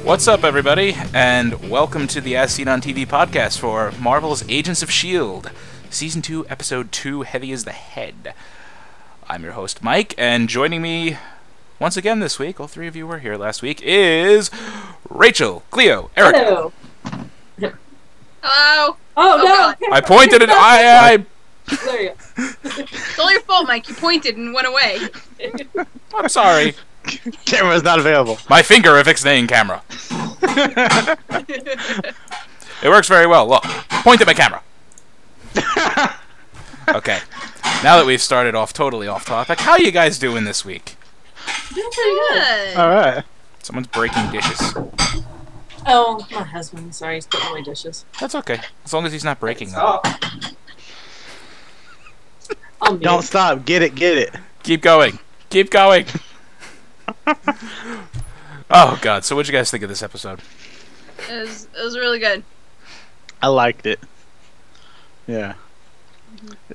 What's up, everybody, and welcome to the As Seen on TV podcast for Marvel's Agents of S.H.I.E.L.D., Season 2, Episode 2, Heavy as the Head. I'm your host, Mike, and joining me once again this week, all three of you were here last week, is Rachel, Clio, Erika. Hello. Hello. Oh, no. I pointed and I There you go. It's all your fault, Mike. You pointed and went away. I'm sorry. Camera's not available. My finger affixed name camera. It works very well. Look, point at my camera. Okay. Now that we've started off totally off topic, how you guys doing this week? Doing pretty good. All right. Someone's breaking dishes. Oh, my husband. Sorry, he's putting away dishes. That's okay, as long as he's not breaking them. Don't stop. Get it. Get it. Keep going. Keep going. Oh god. So what'd you guys think of this episode? It was really good. I liked it. Yeah.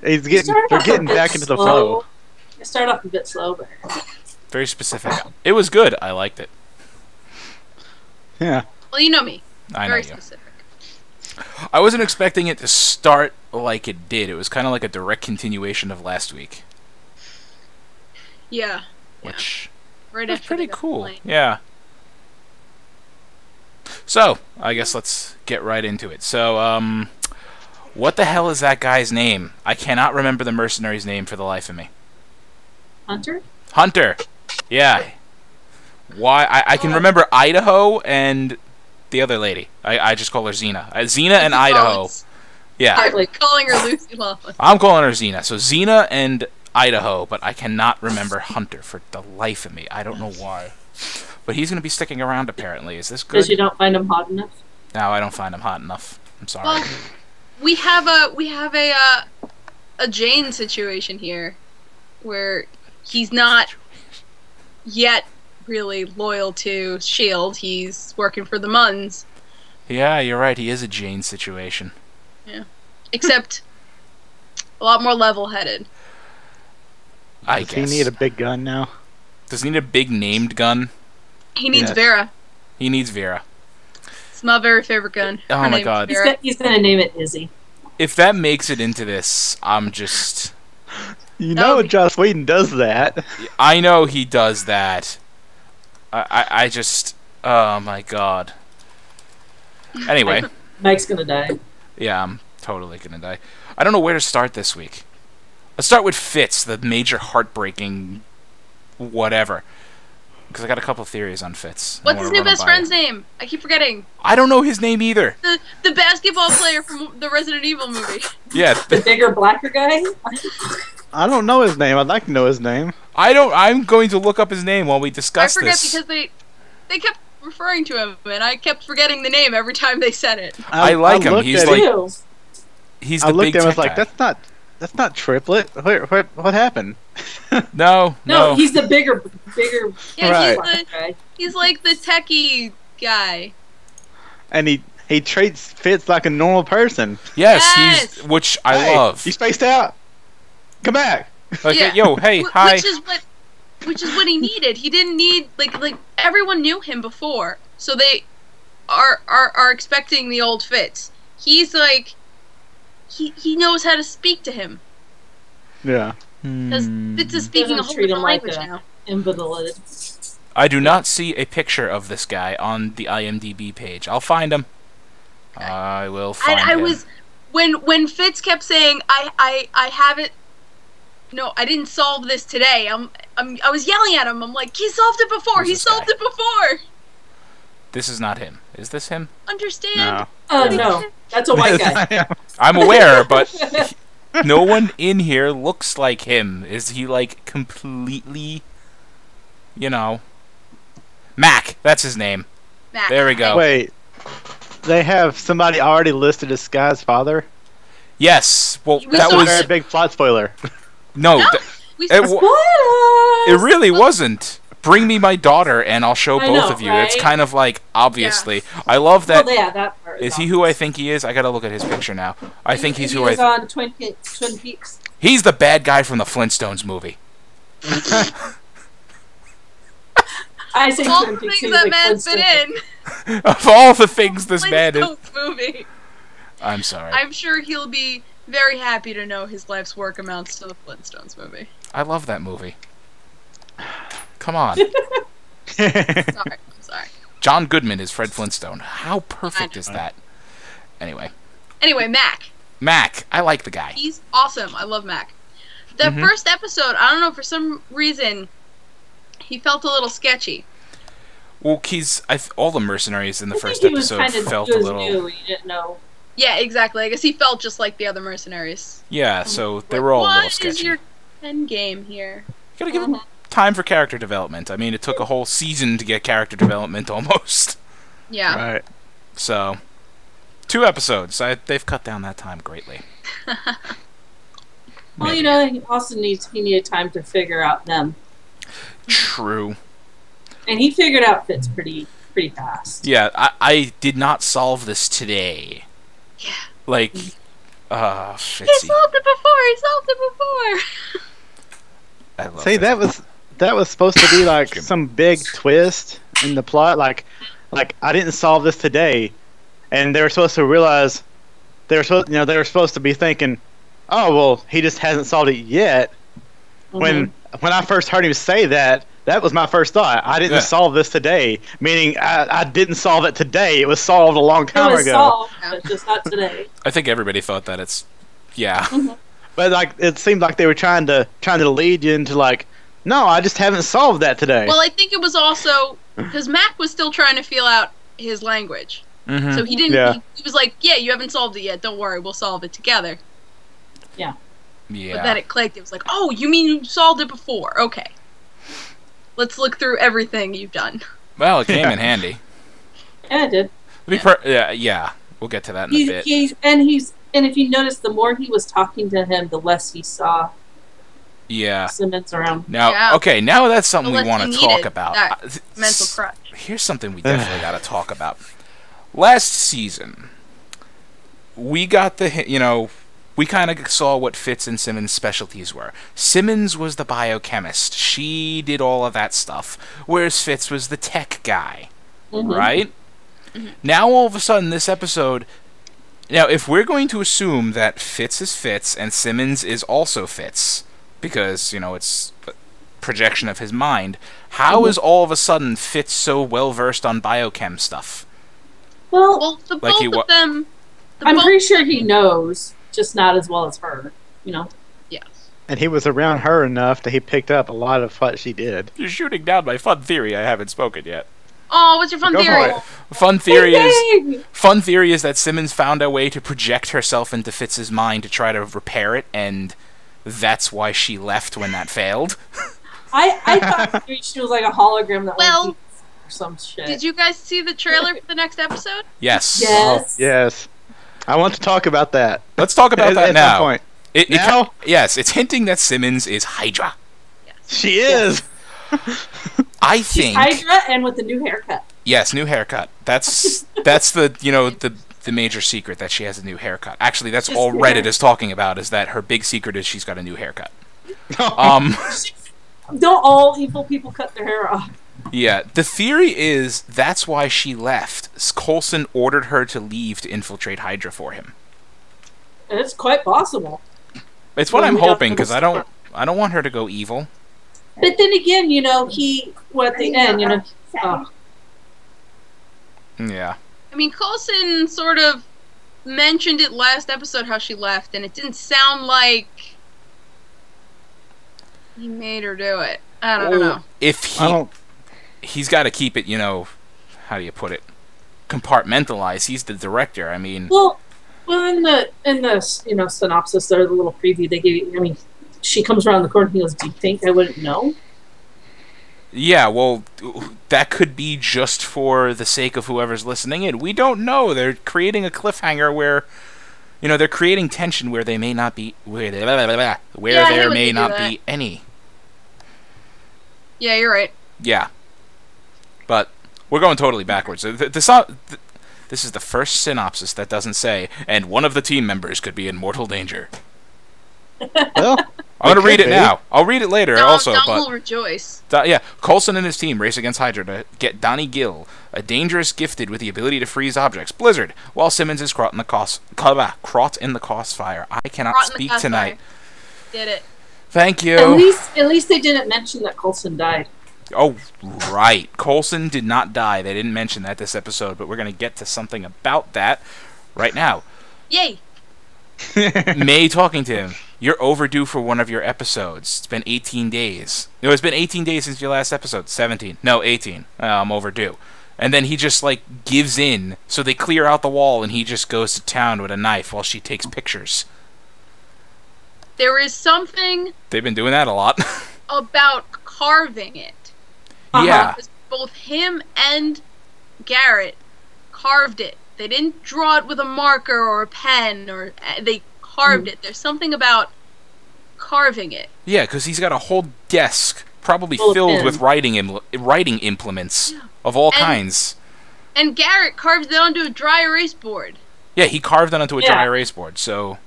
They're getting back into the flow. It started off a bit slow, but Very specific. It was good. I liked it. Yeah. Well, you know me. I know Very you. specific. I wasn't expecting it to start like it did. It was kind of like a direct continuation of last week, Yeah. which Right was after pretty they got cool. the plane. Yeah. So, I guess let's get right into it. So, what the hell is that guy's name? I cannot remember the mercenary's name for the life of me. Hunter? Hunter. Yeah. Why? I can remember Idaho and the other lady. I just call her Xena. Xena and Idaho. Yeah. Partly. Calling her Lucy Lawless. I'm calling her Xena. So Xena and Idaho, but I cannot remember Hunter for the life of me. I don't know why. But he's going to be sticking around, apparently. Is this good? Because you don't find him hot enough? No, I don't find him hot enough. I'm sorry. Well, we have a Jane situation here, where he's not yet really loyal to S.H.I.E.L.D. He's working for the Muns. Yeah, you're right. He is a Jane situation. Yeah. Except a lot more level-headed. I Does guess. he need a big gun now? Does he need a big named gun? He needs Yes. Vera. He needs Vera. It's my very favorite gun. Oh Her my name's God. Vera. He's going to name it Izzy. If that makes it into this, I'm just... You know Joss Whedon does that. I know he does that. I just... Oh my god. Anyway. Mike's going to die. Yeah, I'm totally gonna die. I don't know where to start this week. Let's start with Fitz, the major heartbreaking whatever. Because I got a couple theories on Fitz. What's his new best friend's name? I keep forgetting. I don't know his name either. The basketball player from the Resident Evil movie. Yeah. The bigger, blacker guy? I don't know his name. I'd like to know his name. I'm going to look up his name while we I discuss forget this. because they kept referring to him, and I kept forgetting the name every time they said it. I like him. looked He's at like- Ew. He's I the looked big at him and tech was like, guy. that's not Triplet. What happened? No. No, he's the bigger Yeah, Right. black guy. he's like the techie guy. And he treats Fitz like a normal person. Yes, Yes! which I Hey, love. You spaced out. Come back. Like, Yeah. yo, hey, Wh- hi. Which is what he needed. He didn't need like everyone knew him before, so they are expecting the old Fitz. He's like he knows how to speak to him Yeah. because Fitz is speaking a Doesn't whole treat him different like language a- now. Invalid. I do not see a picture of this guy on the IMDb page. I'll find him. Okay. I will find I him. was when Fitz kept saying I haven't. No, I didn't solve this today. I was yelling at him. I'm like, he solved it before. Who's He this solved guy? it before. This is not him. Is this him? Understand? No. Oh, no. That's a white guy. I'm aware, but no one in here looks like him. Is he like completely, Mac? That's his name. Mac. There we go. Wait. They have somebody already listed as Sky's father? Yes. Well, We that saw was Very big plot spoiler. no. No, we It wa- Spoilers! It really wasn't. Bring me my daughter, and I'll show I both know, of you. right? It's kind of like obviously. I love that. Well, yeah, that part Is he who I think he is? I gotta look at his picture now. I think he's who I. was on Twin Peaks. He's the bad guy from the Flintstones movie. I say All Twin the Peaks. things he's that like man fit Flintstone. in. Of all the things this man is... Flintstones movie. I'm sorry. I'm sure he'll be very happy to know his life's work amounts to the Flintstones movie. I love that movie. Come on. I'm sorry. John Goodman is Fred Flintstone. How perfect is that? Anyway, Mac. I like the guy. He's awesome. I love Mac. The first episode, I don't know, for some reason, he felt a little sketchy. Well, all the mercenaries in the first episode felt a little... New, you didn't know. Yeah, exactly. I guess he felt just like the other mercenaries. Yeah, so they were all a little sketchy. What is your end game here? You gotta give him time for character development. I mean, it took a whole season to get character development, almost. Yeah. Right. So, 2 episodes. They've cut down that time greatly. Well, you know, he needed time to figure out them. True. And he figured out Fitz pretty fast. Yeah, I did not solve this today. Yeah. Like, He solved it before! I love See, that was supposed to be like some big twist in the plot. Like I didn't solve this today, and they were supposed to realize they were supposed to be thinking, oh well, he just hasn't solved it yet. When I first heard him say that was my first thought. I didn't solve this today, meaning I didn't solve it today. It was solved a long time ago. Solved, but just not today. I think everybody thought that it's But like it seemed like they were trying to lead you into like, no, I just haven't solved that today. Well, I think it was also because Mac was still trying to feel out his language. So he didn't. Yeah. He was like, "Yeah, you haven't solved it yet. Don't worry, we'll solve it together." Yeah. But then it clicked. It was like, "Oh, you mean you solved it before? Okay. Let's look through everything you've done." Well, it came in handy. Yeah, it did. Yeah. We'll get to that in a bit. And if you notice, the more he was talking to him, the less he saw. Yeah. Simmons around. Now, okay, now that's something we want to talk about. That mental crutch. Here's something we definitely got to talk about. Last season, we got we kind of saw what Fitz and Simmons' specialties were. Simmons was the biochemist. She did all of that stuff, whereas Fitz was the tech guy, right? Now, all of a sudden, this episode... Now, if we're going to assume that Fitz is Fitz and Simmons is also Fitz, because, it's a projection of his mind, how is all of a sudden Fitz so well-versed on biochem stuff? Well, the both of them... I'm pretty sure he knows, just not as well as her, Yes. And he was around her enough that he picked up a lot of what she did. You're shooting down my fun theory. I haven't spoken yet. Oh, what's your fun theory? Fun theory is that Simmons found a way to project herself into Fitz's mind to try to repair it, and that's why she left when that failed. I thought she was like a hologram that or some shit. Did you guys see the trailer for the next episode? Yes. Yes. Yes. I want to talk about that. Let's talk about that now. Some point. Now? Yes, it's hinting that Simmons is Hydra. Yes. She is. I think she's Hydra and with a new haircut. Yes, new haircut. That's the major secret, that she has a new haircut. Actually, that's just all Reddit is talking about, is that her big secret is she's got a new haircut. Don't all evil people cut their hair off? Yeah, the theory is that's why she left. Coulson ordered her to leave to infiltrate Hydra for him. And it's quite possible. It's what I'm hoping, because I don't want her to go evil. But then again, at the end, Yeah. I mean, Coulson sort of mentioned it last episode how she left, and it didn't sound like he made her do it. I don't know. If he's got to keep it, how do you put it? Compartmentalized. He's the director. I mean, well, in the synopsis or the little preview they gave you, I mean, she comes around the corner and he goes, "Do you think I wouldn't know?" Yeah, well, that could be just for the sake of whoever's listening in. We don't know. They're creating a cliffhanger where, they're creating tension where they may not be, where there may not be any. Yeah, you're right. Yeah. But we're going totally backwards. This is the first synopsis that doesn't say, and one of the team members could be in mortal danger. Well, I'm going to read it now. I'll read it later also. Don but will rejoice. yeah, Coulson and his team race against Hydra to get Donnie Gill, a dangerous gifted with the ability to freeze objects, Blizzard, while Simmons is caught in the crossfire. I cannot speak tonight. Did it. Thank you. At least they didn't mention that Coulson died. Oh, right. Coulson did not die. They didn't mention that this episode, but we're going to get to something about that right now. Yay. May talking to him. You're overdue for one of your episodes. It's been 18 days. No, it's been 18 days since your last episode. 17. No, 18. I'm overdue. And then he just, like, gives in. So they clear out the wall, and he just goes to town with a knife while she takes pictures. There is something... They've been doing that a lot. about carving it. Yeah. Because both him and Garrett carved it. They didn't draw it with a marker or a pen, or they carved it. There's something about carving it. Yeah, because he's got a whole desk probably filled with writing implements of all kinds. And Garrett carved it onto a dry erase board. Yeah, he carved it onto a dry erase board, so...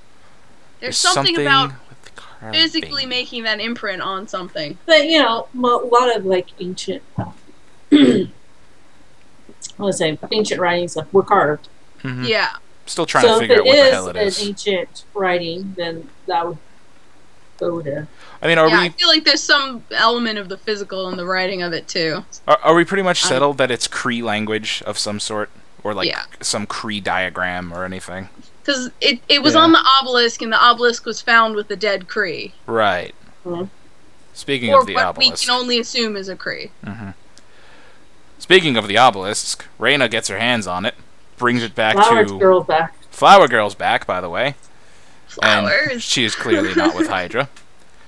There's something about physically making that imprint on something. But, you know, a lot of, like, ancient... ancient writings were carved. Mm-hmm. Yeah. Still trying to figure out what the hell it is. So if it is an ancient writing, then that would go to... I mean, I feel like there's some element of the physical in the writing of it, too. Are we pretty much settled that it's Cree language of some sort? Or, like, some Cree diagram or anything? Because it was on the obelisk, and the obelisk was found with the dead Cree. Right. Mm-hmm. Speaking of the obelisk. Or obelisk... what we can only assume is a Cree. Mm-hmm. Speaking of the obelisk, Raina gets her hands on it, brings it back Girl's back. Flower Girl's back, by the way. Flowers. And she is clearly not with Hydra.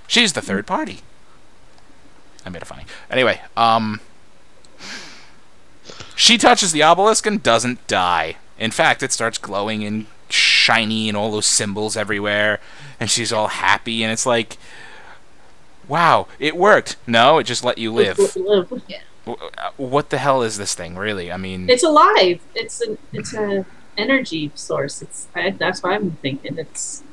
She's the third party. I made it funny. Anyway, she touches the obelisk and doesn't die. In fact, it starts glowing and shiny and all those symbols everywhere, and she's all happy, and it's like, wow, it worked. No, it just let you live. Yeah. What the hell is this thing, really? I mean... It's alive. It's an energy source. That's what I'm thinking. It's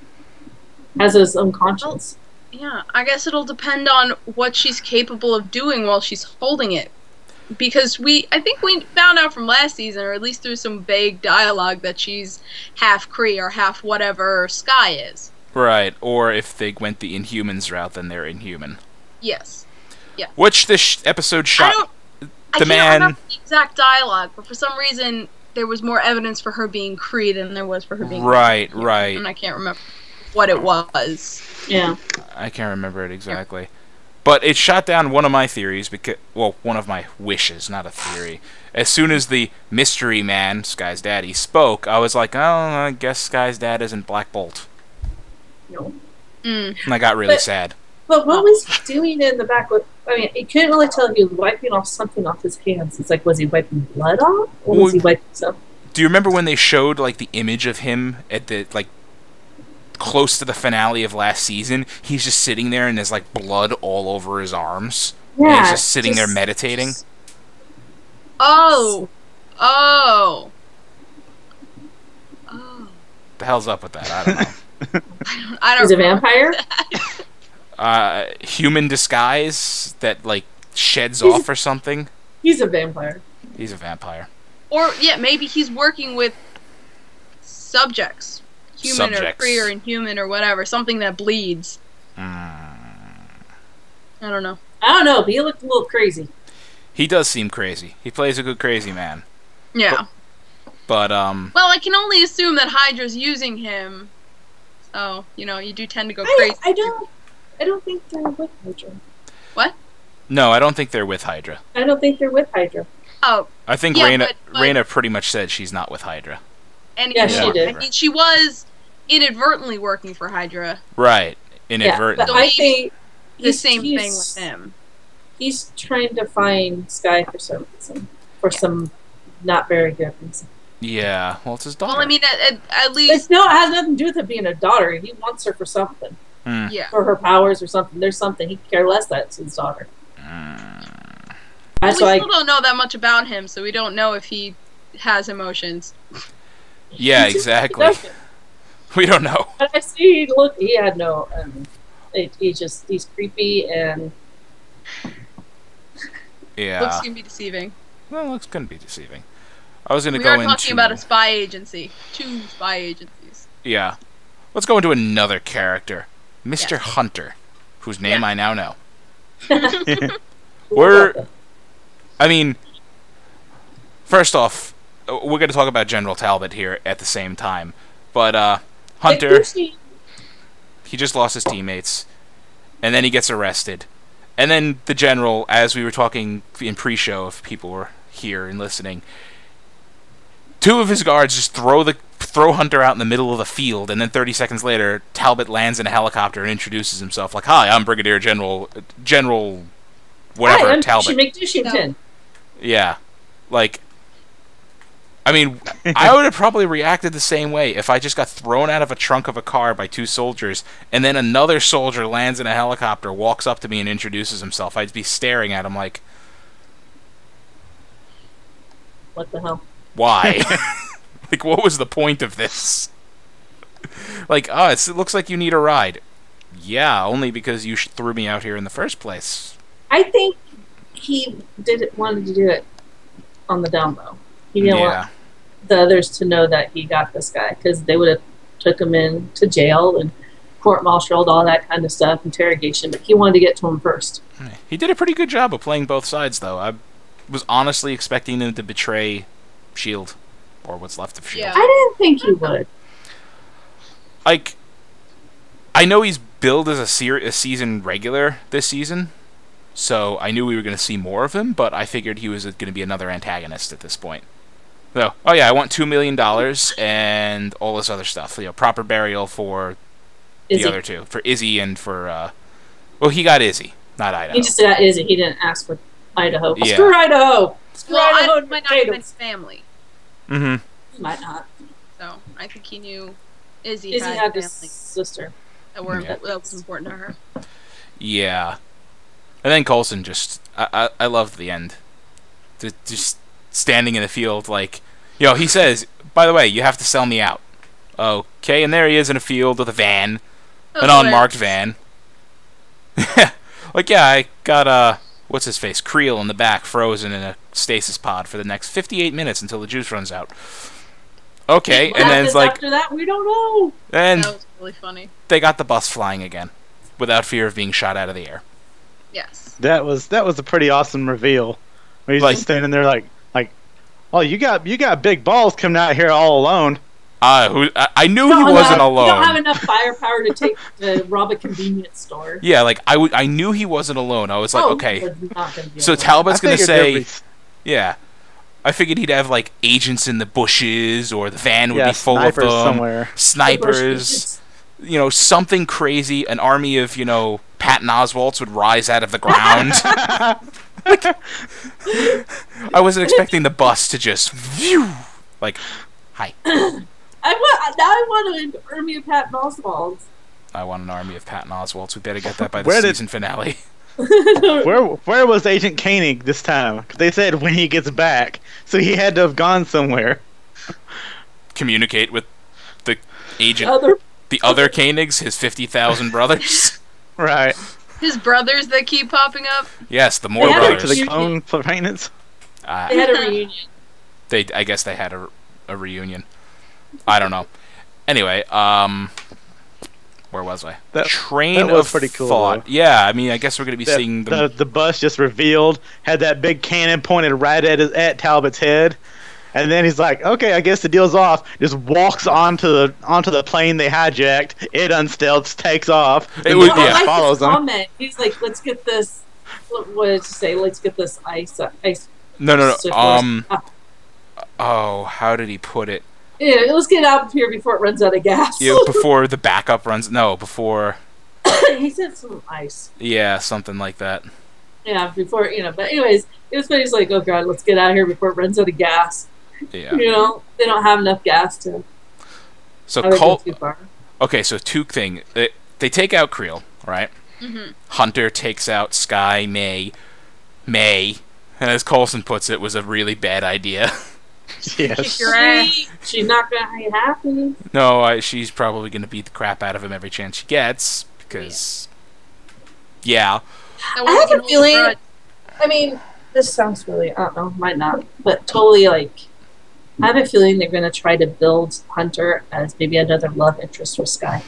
has its own conscience. Well, yeah, I guess it'll depend on what she's capable of doing while she's holding it. Because I think we found out from last season, or at least through some vague dialogue, that she's half Kree or half whatever Sky is. Right, or if they went the Inhumans route, then they're Inhuman. Yes. Yeah. Which this episode shot... I can't remember the exact dialogue, but for some reason there was more evidence for her being Kree than there was for her being right. And I can't remember what it was. Yeah. I can't remember it exactly. Yeah. But it shot down one of my theories, one of my wishes, not a theory. As soon as the mystery man, Sky's daddy, spoke, I was like, oh, I guess Sky's dad isn't Black Bolt. No. And I got really sad. But what was he doing in the back? I mean, you couldn't really tell if he was wiping off something off his hands. It's like, was he wiping blood off? Or was he wiping something? Do you remember when they showed, like, the image of him at the, like, close to the finale of last season? He's just sitting there and there's, like, blood all over his arms. Yeah. And he's just sitting there meditating. Oh. The hell's up with that? I don't know. I don't He's a vampire? Human disguise that, like, sheds off or something. He's a vampire. He's a vampire. Or, yeah, maybe he's working with subjects. Human or Kree or Inhuman or whatever. Something that bleeds. I don't know. But he looked a little crazy. He does seem crazy. He plays a good crazy man. Yeah. But well, I can only assume that Hydra's using him. So, you know, you do tend to go crazy. I don't think they're with Hydra. What? No, I don't think they're with Hydra. I don't think they're with Hydra. Oh. I think Raina pretty much said she's not with Hydra. And yeah, she did. I mean, she was inadvertently working for Hydra. Right. Inadvertently. Yeah, but I think the same thing with him. He's trying to find Sky for some reason. For some not very good reason. Yeah. Well, it's his daughter. Well, I mean, at least... it has nothing to do with it being a daughter. He wants her for something. Yeah. For her powers or something. There's something. He cares less that it's his daughter. We still don't know that much about him, so we don't know if he has emotions. Yeah, exactly. We don't know. But I see, look, he had no... He's creepy and Yeah. Looks gonna be deceiving. Well, looks gonna be deceiving. I was gonna We go are into... talking about a spy agency. 2 spy agencies. Yeah. Let's go into another character. Mr. Yes. Hunter, whose name Yeah. I now know. We're I mean, first off, we're going to talk about General Talbot here at the same time. But Hunter, he just lost his teammates, and then he gets arrested. And then the general, as we were talking in pre-show, if people were here and listening, 2 of his guards just throw Hunter out in the middle of the field, and then 30 seconds later, Talbot lands in a helicopter and introduces himself like, "Hi, I'm Brigadier General whatever, Hi, I'm Talbot." McDishington. Yeah. Like, I mean, I would have probably reacted the same way if I just got thrown out of a trunk of a car by 2 soldiers, and then another soldier lands in a helicopter, walks up to me and introduces himself. I'd be staring at him like, What the hell? why? Like, what was the point of this? Like, oh, it looks like you need a ride. Yeah, only because you threw me out here in the first place. I think he wanted to do it on the down low. He didn't want the others to know that he got this guy, because they would have took him in to jail and court-martialed, all that kind of stuff, interrogation. But he wanted to get to him first. He did a pretty good job of playing both sides, though. I was honestly expecting him to betray S.H.I.E.L.D. or what's left of S.H.I.E.L.D. Yeah. I didn't think he would. Like, I know he's billed as a season regular this season, so I knew we were going to see more of him, but I figured he was going to be another antagonist at this point. So, oh yeah, I want $2 million and all this other stuff. You know, proper burial for Izzy. the other 2. For Izzy and for, well, he got Izzy, not Idaho. He just got Izzy. He didn't ask for Idaho. Yeah. Screw Idaho! Screw Well, Idaho I and might not have been potatoes. his family, Mm-hmm. He might not. so I think he knew Izzy, Izzy had family his sister. that were Yeah. that was important to her. Yeah. And then Coulson just... I loved the end. Just standing in the field like... You know, he says, by the way, you have to sell me out. Okay, and there he is in a field with a van. An unmarked van. Like, yeah, I got, what's his face? Creel in the back, frozen in a stasis pod for the next 58 minutes until the juice runs out. Okay, What and then it's happens like... after that, we don't know. And That was really funny. they got the bus flying again. Without fear of being shot out of the air. Yes. That was a pretty awesome reveal. Where he's Like- just standing there like, oh, you got big balls coming out here all alone. I knew he wasn't alone. You don't have enough firepower to rob a convenience store. Yeah, like, I knew he wasn't alone. I was like, okay. He was not gonna be So alone. Talbot's I going to figured there'd say... be- Yeah. I figured he'd have, like, agents in the bushes, or the van would yeah, be full of snipers them. somewhere. Snipers. You know, something crazy. An army of, you know, Patton Oswalts would rise out of the ground. I wasn't expecting the bus to just... Phew, like, hi. I want an army of Patton Oswalds. I want an army of Patton Oswalts. We better get that by the Where did- season finale. Where was Agent Koenig this time? 'Cause they said when he gets back, so he had to have gone somewhere. Communicate with the agent... Other The other Koenigs, his 50,000 brothers. Right. His brothers that keep popping up. Yes, the Moore Yeah, Back brothers. to the clone planets. they had a reunion. I guess they had a reunion. I don't know. Anyway, where was I? That- Train that was of pretty cool, Thought. though. Yeah, I mean, I guess we're going to be seeing them. The bus just revealed, had that big cannon pointed right at Talbot's head, and then he's like, "Okay, I guess the deal's off." Just walks onto the plane they hijacked. It unstelts, takes off. It was- I yeah. like follows his them. comment. He's like, "Let's get this." What did you say? Let's get this ice. No. Ah, Oh, how did he put it? yeah, let's get out of here before it runs out of gas. You know, before the backup runs. No, before. He said some ice. Yeah, something like that. Yeah, before But anyways, it was funny. He's like, "Oh God, let's get out of here before it runs out of gas." Yeah. You know, they don't have enough gas to. So have it go Colt. too far. Okay, so two thing. They take out Creel, right? Mm-hmm. Hunter takes out Sky, May, and as Coulson puts it, was a really bad idea. Yes. Your ass. She's not gonna be happy. No, she's probably going to beat the crap out of him every chance she gets, because Yeah. That I way we have can a hold feeling. grudge. I mean, this sounds really, I don't know, might not, but totally like, I have a feeling they're going to try to build Hunter as maybe another love interest for Sky.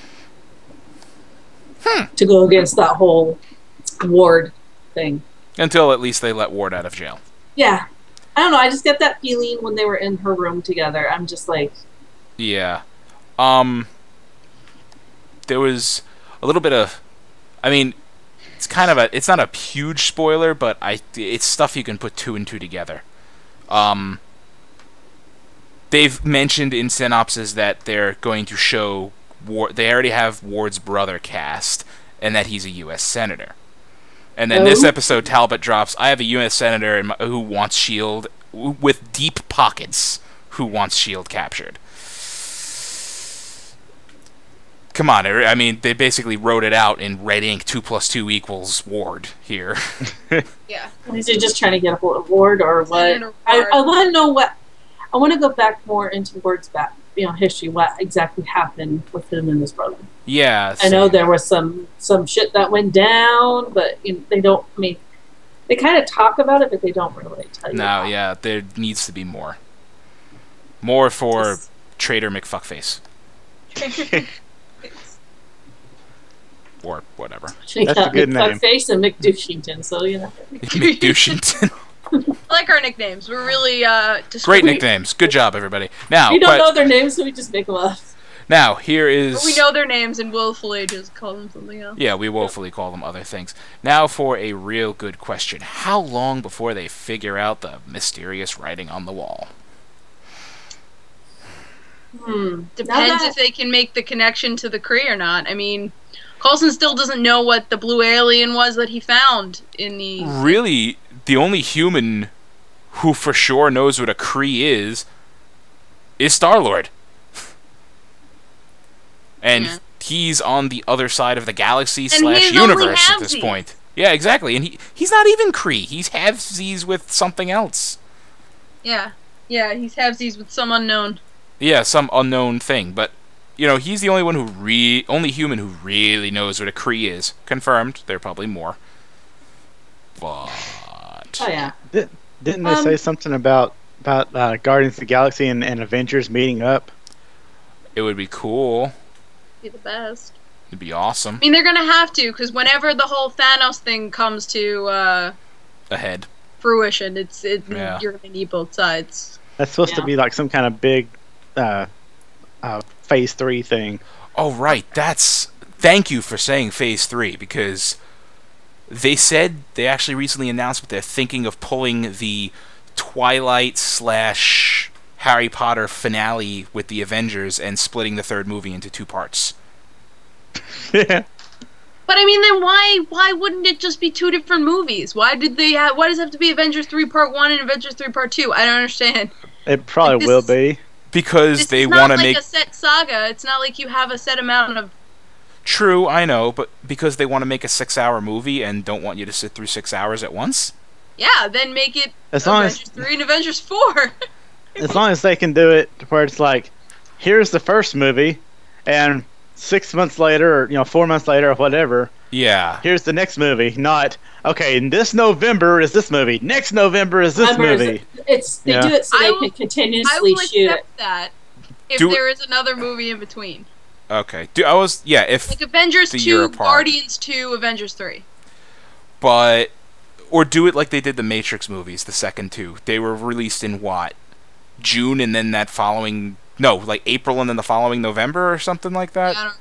To go against that whole Ward thing. Until at least they let Ward out of jail. Yeah. I don't know, I just get that feeling when they were in her room together. I'm just like... Yeah. There was a little bit of... I mean, it's kind of it's not a huge spoiler, but it's stuff you can put two and two together. They've mentioned in synopsis that they're going to show they already have Ward's brother cast, and that he's a U.S. senator. And then this episode, Talbot drops, I have a U.S. senator who wants S.H.I.E.L.D. with deep pockets who wants S.H.I.E.L.D. captured. Come on, I mean, they basically wrote it out in red ink, 2 + 2 = Ward here. Yeah. Is it just trying to get a hold of Ward or what? I want to know what... I want to go back more into Ward's history, what exactly happened with him and his brother. Yeah. I know there was some shit that went down, but they don't, I mean, they kind of talk about it, but they don't really tell you. No, yeah, there needs to be more. More for Trader McFuckface. Or whatever. That's a good name. McFuckface and McDouchington, so McDouchington. I like our nicknames. We're really great nicknames. Good job, everybody. Now we don't know their names, so we just make them up. Now here is. We know their names and willfully just call them something else. Yeah, we willfully call them other things. Now for a real good question: how long before they figure out the mysterious writing on the wall? Depends if they can make the connection to the Kree or not. I mean, Coulson still doesn't know what the blue alien was that he found in the. Really. The only human who for sure knows what a Kree is Star-Lord. And he's on the other side of the galaxy / universe at this point. Yeah, exactly. And he's not even Kree. He's halvesies with something else. Yeah. Yeah, he's halvesies with some unknown. Yeah, some unknown thing. But, he's the only one only human who really knows what a Kree is. Confirmed. There are probably more. But... Oh yeah. Didn't they say something about Guardians of the Galaxy and Avengers meeting up? It would be cool. Be the best. It'd be awesome. I mean, they're gonna have to, because whenever the whole Thanos thing comes to ahead fruition, you're gonna need both sides. That's supposed to be like some kind of big Phase 3 thing. Oh right, thank you for saying Phase 3, because they said they actually recently announced that they're thinking of pulling the Twilight / Harry Potter finale with the Avengers and splitting the third movie into 2 parts. Yeah. But I mean, then why wouldn't it just be 2 different movies? Why does it have to be Avengers 3 Part 1 and Avengers 3 Part 2? I don't understand. It probably will be. Because they want to make... It's not like a set saga. It's not like you have a set amount of... True, I know, but because they want to make a 6-hour movie and don't want you to sit through 6 hours at once? Yeah, then make it Avengers 3 and Avengers 4. As long as they can do it where it's like, here's the first movie, and 6 months later, or 4 months later, or whatever. Yeah. Here's the next movie. Not okay. In this November is this movie. Next November is this movie. Do it so they can continuously shoot it. I will accept that if there is another movie in between. Okay. If like Avengers 2, Guardians 2, Avengers 3. But or do it like they did the Matrix movies, the second 2. They were released in what? June, and then that following April, and then the following November or something like that. Yeah, I don't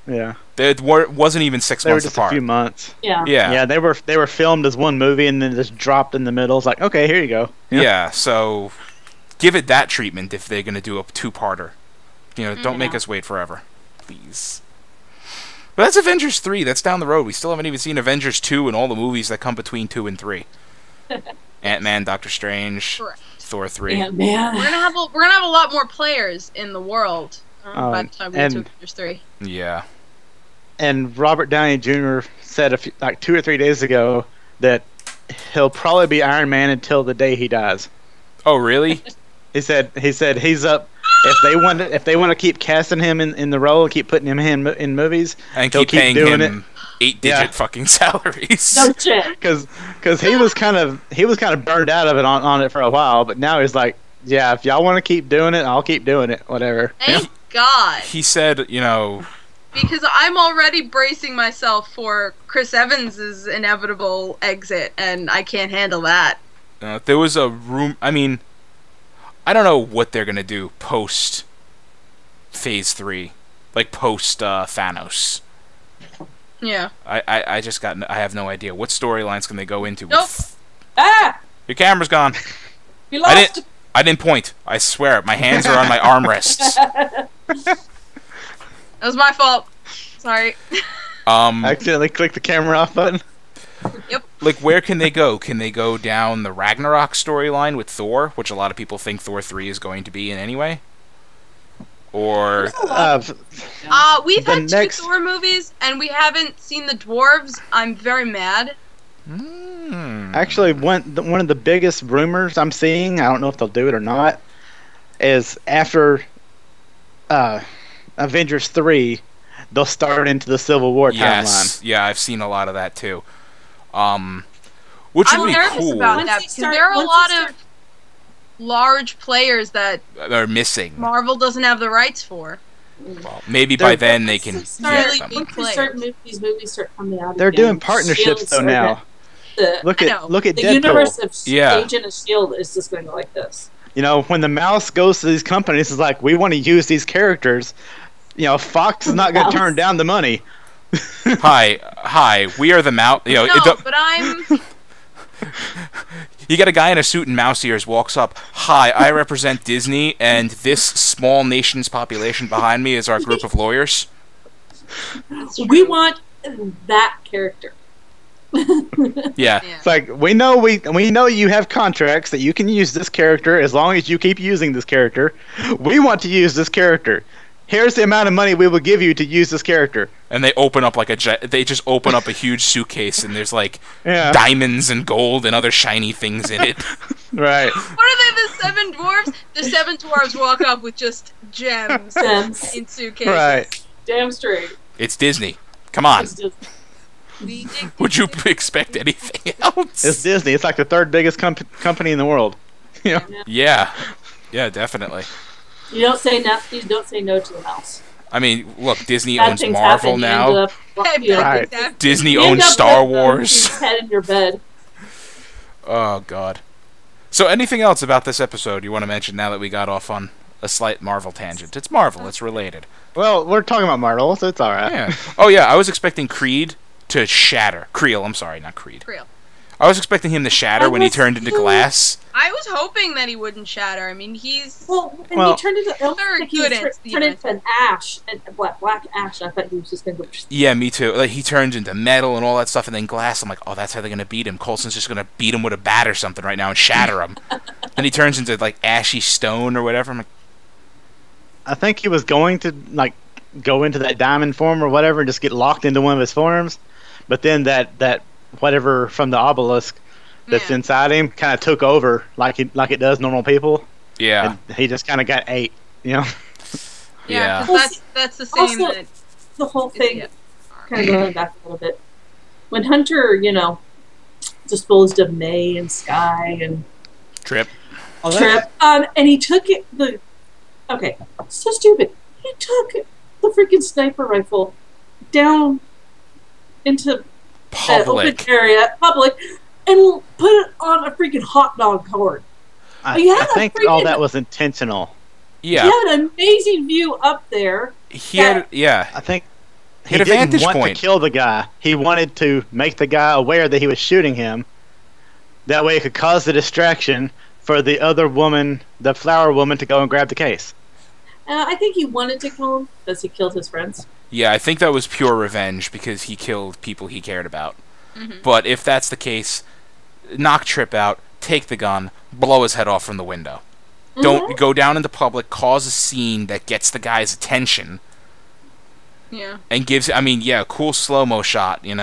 remember. Yeah. It wasn't even 6 months apart. They were just a few months. Yeah. Yeah. Yeah, they were filmed as one movie and then just dropped in the middle. It's like, okay, here you go. Yeah, so give it that treatment if they're going to do a 2-parter. Don't make us wait forever. Please. But that's Avengers 3. That's down the road. We still haven't even seen Avengers 2 and all the movies that come between 2 and 3. Ant-Man, Doctor Strange, Correct. Thor 3. Ant-Man. We're gonna have a lot more players in the world by the time we get to Avengers 3. Yeah. And Robert Downey Jr. said 2 or 3 days ago that he'll probably be Iron Man until the day he dies. Oh, really? He said he's up. If they want to keep casting him in the role, keep putting him in movies, and he'll keep paying doing him 8-digit fucking salaries. No shit. Because he was kind of burned out of it on it for a while, but now he's like, yeah, if y'all want to keep doing it, I'll keep doing it, whatever. Thank God. He said, you know, because I'm already bracing myself for Chris Evans's inevitable exit, and I can't handle that. there was a room. I mean, I don't know what they're gonna do post Phase 3, like post Thanos. Yeah. I just got. I have no idea. What storylines can they go into? Nope. Your camera's gone. You lost. I didn't point. I swear. My hands are on my armrests. That was my fault. Sorry. Accidentally clicked the camera off button. Yep. Like, where can they go? Can they go down the Ragnarok storyline with Thor, which a lot of people think Thor 3 is going to be in anyway? Or we've had two Thor movies, and we haven't seen the dwarves. I'm very mad. Actually, one of the biggest rumors I'm seeing, I don't know if they'll do it or not, is after Avengers 3, they'll start into the Civil War timeline. Yeah, I've seen a lot of that too. Which would be nervous cool. about that because there are a lot of large players that are missing. Marvel doesn't have the rights for. Well, maybe by then they can get some. Once these movies start coming out, they're doing partnerships though now. Look at the Deadpool. universe of Agent of S.H.I.E.L.D. is just going to go like this. You know, when the mouse goes to these companies, it's like, we want to use these characters. You know, Fox is not going to turn down the money. Hi, we are the mouse. You know, no, but I'm. You get a guy in a suit and mouse ears walks up. Hi, I represent Disney, and this small nation's population behind me is our group of lawyers. We want that character. Yeah. It's like, we know you have contracts that you can use this character as long as you keep using this character. We want to use this character. Here's the amount of money we will give you to use this character. And they open up they just open up a huge suitcase, and there's like diamonds and gold and other shiny things in it. Right. What are they? The 7 dwarves? The 7 dwarves walk up with just gems in suitcases. Right. Damn straight. It's Disney. Come on. Would you expect anything else? It's Disney. It's like the 3rd biggest company in the world. You know? Yeah, definitely. You don't say no to the mouse. I mean, look, Disney owns Marvel now. Right. Disney owns Star Wars. Head in your bed. Oh God. So, anything else about this episode you want to mention now that we got off on a slight Marvel tangent? It's Marvel. It's related. Well, we're talking about Marvel, so it's all right. Yeah. Oh yeah, I was expecting Creed to shatter. Creel, I'm sorry, not Creed. Creel. I was expecting him to shatter when he turned into glass. I was hoping that he wouldn't shatter. I mean, he's... Well, he turned into... turned into an ash, a black ash. I thought he was just going to go... Yeah, me too. Like, he turns into metal and all that stuff, and then glass. I'm like, oh, that's how they're going to beat him. Coulson's just going to beat him with a bat or something right now and shatter him. Then he turns into, like, ashy stone or whatever. I'm like... I think he was going to, like, go into that diamond form or whatever and just get locked into one of his forms. But then that whatever from the obelisk that's inside him kind of took over like it does normal people. Yeah. And he just kind of got ate, you know? Yeah. That's the same. Also, the whole thing, kind of going back a little bit, when Hunter, disposed of May and Sky and Trip, and he took okay, so stupid. He took the freaking sniper rifle down into open area, public, and put it on a freaking hot dog cart. I think all that was intentional. Yeah. He had an amazing view up there. I think he didn't want to kill the guy. He wanted to make the guy aware that he was shooting him. That way it could cause the distraction for the other woman, the flower woman, to go and grab the case. I think he wanted to kill him because he killed his friends. Yeah, I think that was pure revenge because he killed people he cared about. Mm-hmm. But if that's the case, knock Trip out, take the gun, blow his head off from the window. Mm-hmm. Don't go down into public, cause a scene that gets the guy's attention. Yeah. And gives, cool slow-mo shot, and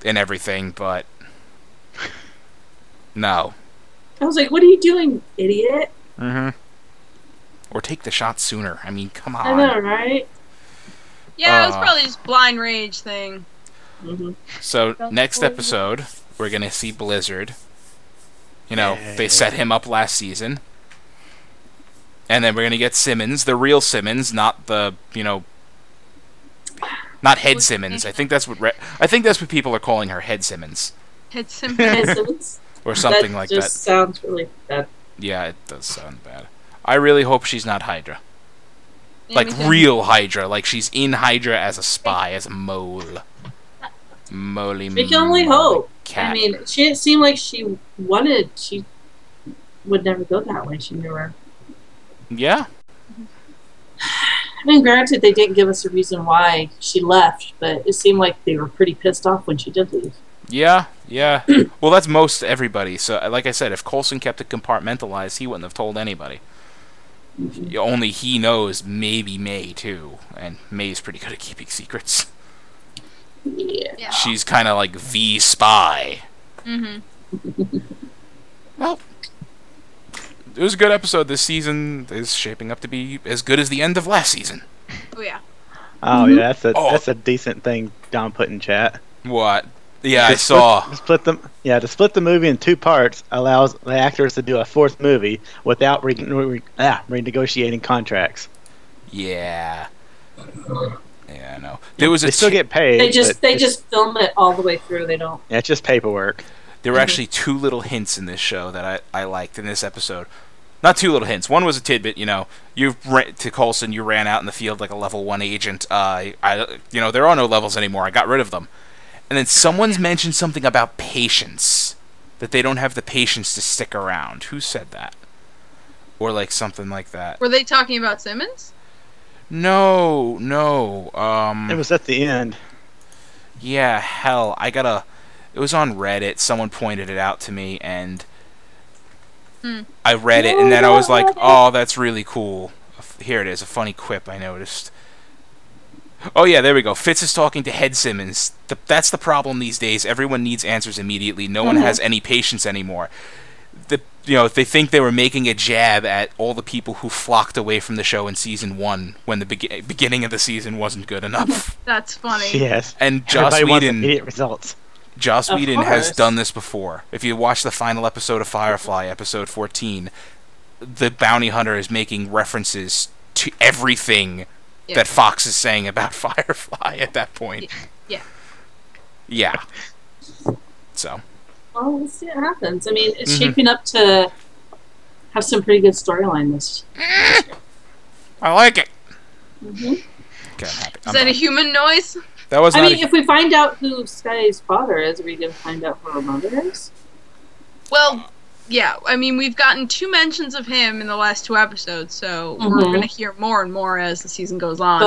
everything, but no. I was like, what are you doing, idiot? Mm-hmm. Or take the shot sooner. I mean, come on. I know, right? Yeah, it was probably just blind rage thing. So next episode, we're gonna see Blizzard. You know, they set him up last season. And then we're gonna get Simmons, the real Simmons, not the, you know, not Head Simmons. I think that's what people are calling her, Head Simmons. Head Simmons. Head Simmons. Or something like that. That just sounds really bad. Yeah, it does sound bad. I really hope she's not Hydra. Yeah, Like real Hydra, like she's in Hydra as a spy, as a mole. Moly. We can only hope. Cat. I mean, she didn't seem like she would never go that way. She never. Yeah. I mean, granted, they didn't give us a reason why she left, but it seemed like they were pretty pissed off when she did leave. Yeah. Well, that's most everybody. So, like I said, if Coulson kept it compartmentalized, he wouldn't have told anybody. Only he knows, maybe May, too. And May's pretty good at keeping secrets. Yeah. She's kind of like the spy. Well, it was a good episode. This season is shaping up to be as good as the end of last season. Oh, yeah. Oh, yeah, that's a decent thing Don put in chat. What? Yeah, I saw. To split the movie in two parts allows the actors to do a fourth movie without renegotiating contracts. Yeah. Yeah, I know. They still get paid. They just film it all the way through. They don't. Yeah, it's just paperwork. There were actually two little hints in this show that I liked in this episode. Not two little hints. One was a tidbit. You know, to Coulson, you ran out in the field like a level 1 agent. There are no levels anymore. I got rid of them. And then someone's mentioned something about patience. That they don't have the patience to stick around. Who said that? Or like something like that. Were they talking about Simmons? No. It was at the end. Yeah, hell, it was on Reddit. Someone pointed it out to me, and I read it, and then I was like, oh, that's really cool. Here it is, a funny quip I noticed. Oh, yeah, there we go. Fitz is talking to Head Simmons. That's the problem these days. Everyone needs answers immediately. No one has any patience anymore. They think they were making a jab at all the people who flocked away from the show in Season 1 when the beginning of the season wasn't good enough. That's funny. Yes. And Joss Whedon... immediate results. Joss Whedon has done this before. If you watch the final episode of Firefly, episode 14, the bounty hunter is making references to everything that Fox is saying about Firefly at that point. Yeah. So. Well, we'll see what happens. I mean, it's shaping up to have some pretty good storyline this year. I like it. Okay, I'm happy. Is that a human noise? That was. If we find out who Sky's father is, are we going to find out who her mother is? Well, yeah. I mean, we've gotten 2 mentions of him in the last 2 episodes, so we're going to hear more and more as the season goes on.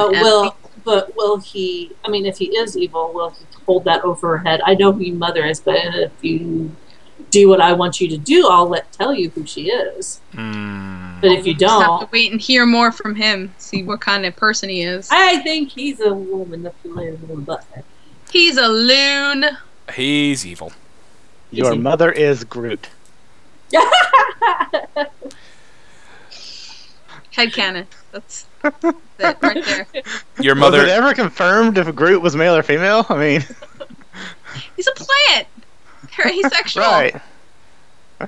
But will he? I mean, if he is evil, will he hold that over her head? I know who your mother is, but if you do what I want you to do, I'll tell you who she is. But if you don't, have to wait and hear more from him. See what kind of person he is. I think he's a little manipulative little butthead. He's a loon. He's evil. Your mother is Groot. Headcanon. That's it right there. Your mother. Was it ever confirmed if Groot was male or female? I mean, he's a plant. They're asexual. Right. I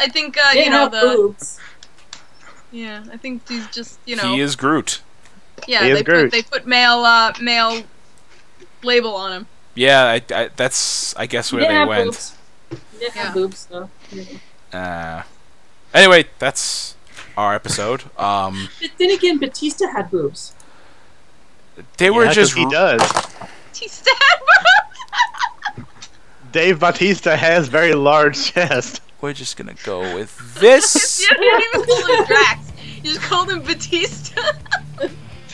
think boobs. Yeah, I think he's just He is Groot. Yeah, they put male label on him. Yeah, that's I guess where they went. Boobs. Yeah, boobs though. Anyway, that's our episode. But then again, Batista had boobs. They were just. He does. Batista had boobs. Dave Bautista has very large chest. We're just gonna go with this. You didn't even call him Drax. You just called him Batista.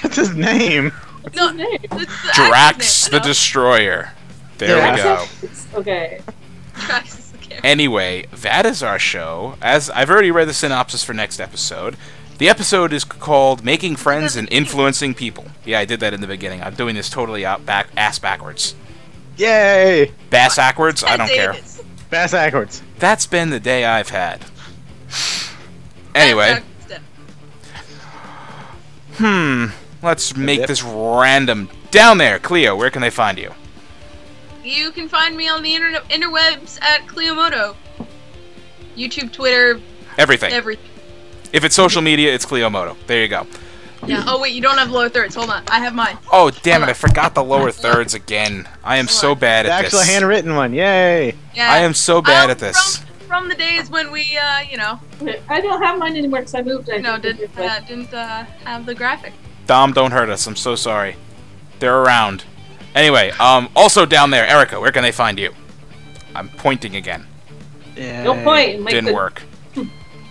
That's his name. No, his name. Drax the Destroyer. There we go. Okay. Drax is the character. Anyway, that is our show. As I've already read the synopsis for next episode. The episode is called Making Friends and Influencing People. Yeah, I did that in the beginning. I'm doing this totally ass backwards. Yay! Bass backwards? I don't care. Bass backwards. That's been the day I've had. Anyway. let's make this random. Down there, Clio, where can they find you? You can find me on the interwebs at Cliomoto. YouTube, Twitter, everything. Everything. If it's social media, it's Cliomoto. There you go. Yeah. Oh wait, you don't have lower thirds. Hold on, I have mine. Oh damn it! I forgot the lower thirds again. I am so bad at this. The actual handwritten one. Yay! Yeah. I am so bad at this. From the days when we, you know. I don't have mine anymore because I moved. Didn't have the graphic. Dom, don't hurt us. I'm so sorry. They're around. Anyway, also down there, Erika, where can they find you? I'm pointing again. Yeah. Don't point. Didn't work.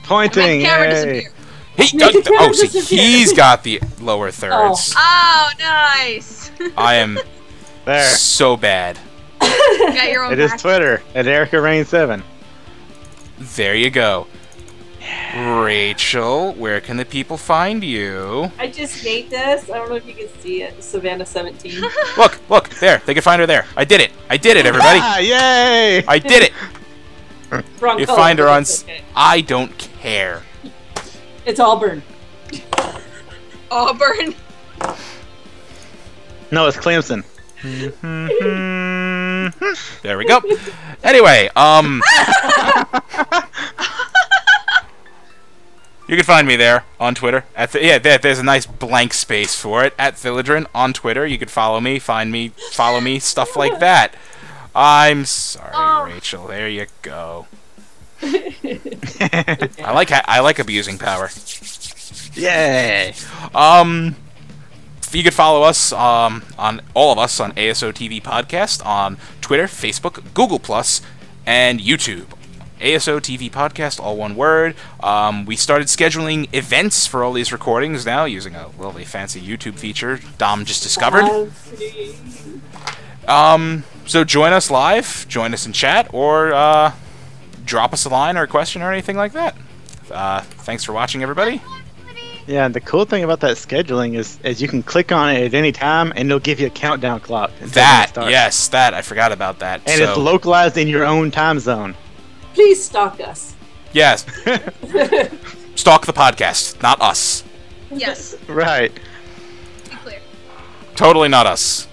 Pointing. My camera disappeared. Oh, see, he's got the lower thirds. Oh, nice. I am there. So bad. You got your own it is Twitter at Erika Rain 7. There you go. Rachel, where can the people find you? I just made this. I don't know if you can see it. Savannah 17. Look, there. They can find her there. I did it, everybody. Yay! I did it. Wrong You color, find her on. okay. I don't care. It's Auburn. Auburn. No, it's Clemson. There we go. Anyway, you can find me there on Twitter. There's a nice blank space for it at Thilladrin on Twitter. You can follow me, find me, follow me, stuff like that. I'm sorry, Rachel. There you go. I like abusing power. Yay! You could follow us on all of us on ASOTV Podcast on Twitter, Facebook, Google+, and YouTube. ASOTV Podcast, all one word. We started scheduling events for all these recordings now using a lovely fancy YouTube feature Dom just discovered. So join us live, join us in chat, or drop us a line or a question or anything like that. Thanks for watching, everybody. Yeah, and the cool thing about that scheduling is you can click on it at any time, and it'll give you a countdown clock. Yes, I forgot about that. And it's localized in your own time zone. Please stalk us. Yes. Stalk the podcast, not us. Yes. Right. Be clear. Totally not us.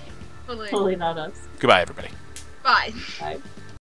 Totally not us. Goodbye, everybody. Bye. Bye.